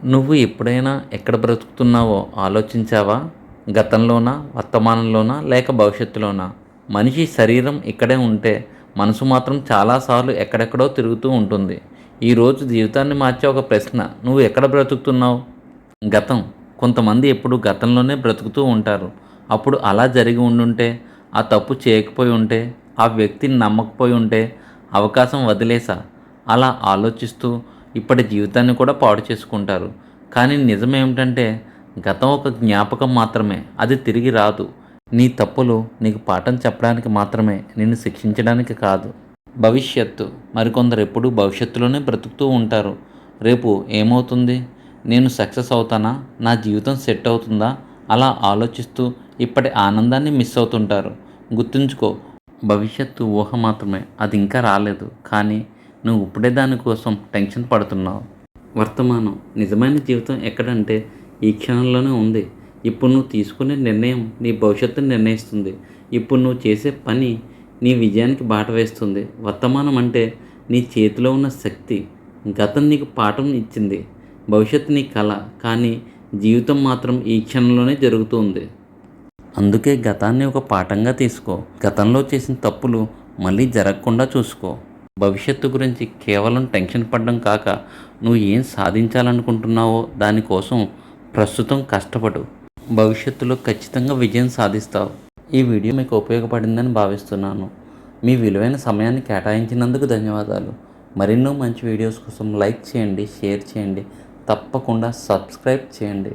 నువ్వు ఎప్పుడైనా ఎక్కడ బ్రతుకుతున్నావో ఆలోచించావా? గతంలోనా, వర్తమానంలోనా లేక భవిష్యత్తులోనా? మనిషి శరీరం ఇక్కడే ఉంటే మనసు మాత్రం చాలాసార్లు ఎక్కడెక్కడో తిరుగుతూ ఉంటుంది. ఈరోజు జీవితాన్ని మార్చే ఒక ప్రశ్న, నువ్వు ఎక్కడ బ్రతుకుతున్నావు? గతం. కొంతమంది ఎప్పుడు గతంలోనే బ్రతుకుతూ ఉంటారు. అప్పుడు అలా జరిగి ఉండుంటే, ఆ తప్పు చేయకపోయి ఉంటే, ఆ వ్యక్తిని నమ్మకపోయి ఉంటే, అవకాశం వదిలేసా అలా ఆలోచిస్తూ ఇప్పటి జీవితాన్ని కూడా పాడు చేసుకుంటారు. కానీ నిజమేమిటంటే గతం ఒక జ్ఞాపకం మాత్రమే, అది తిరిగి రాదు. నీ తప్పులు నీకు పాఠం చెప్పడానికి మాత్రమే, నిన్ను శిక్షించడానికి కాదు. భవిష్యత్తు. మరికొందరు ఎప్పుడూ భవిష్యత్తులోనే బ్రతుకుతూ ఉంటారు. రేపు ఏమవుతుంది? నేను సక్సెస్ అవుతానా? నా జీవితం సెట్ అవుతుందా? అలా ఆలోచిస్తూ ఇప్పటి ఆనందాన్ని మిస్ అవుతుంటారు. గుర్తుంచుకో, భవిష్యత్తు ఊహ మాత్రమే, అది ఇంకా రాలేదు. కానీ నువ్వు ఇప్పుడే దానికోసం టెన్షన్ పడుతున్నావు. వర్తమానం. నిజమైన జీవితం ఎక్కడంటే ఈ క్షణంలోనే ఉంది. ఇప్పుడు నువ్వు తీసుకునే నిర్ణయం నీ భవిష్యత్తును నిర్ణయిస్తుంది. ఇప్పుడు నువ్వు చేసే పని నీ విజయానికి బాట వేస్తుంది. వర్తమానం అంటే నీ చేతిలో ఉన్న శక్తి. గతం నీకు పాఠం ఇచ్చింది, భవిష్యత్తు నీ కళ. కానీ జీవితం మాత్రం ఈ క్షణంలోనే జరుగుతుంది. అందుకే గతాన్ని ఒక పాఠంగా తీసుకో. గతంలో చేసిన తప్పులు మళ్ళీ జరగకుండా చూసుకో. భవిష్యత్తు గురించి కేవలం టెన్షన్ పడడం కాక, నువ్వు ఏం సాధించాలనుకుంటున్నావో దానికోసం ప్రస్తుతం కష్టపడు. భవిష్యత్తులో ఖచ్చితంగా విజయం సాధిస్తావు. ఈ వీడియో మీకు ఉపయోగపడిందని భావిస్తున్నాను. మీ విలువైన సమయాన్ని కేటాయించినందుకు ధన్యవాదాలు. మరెన్నో మంచి వీడియోస్ కోసం లైక్ చేయండి, షేర్ చేయండి, తప్పకుండా సబ్స్క్రైబ్ చేయండి.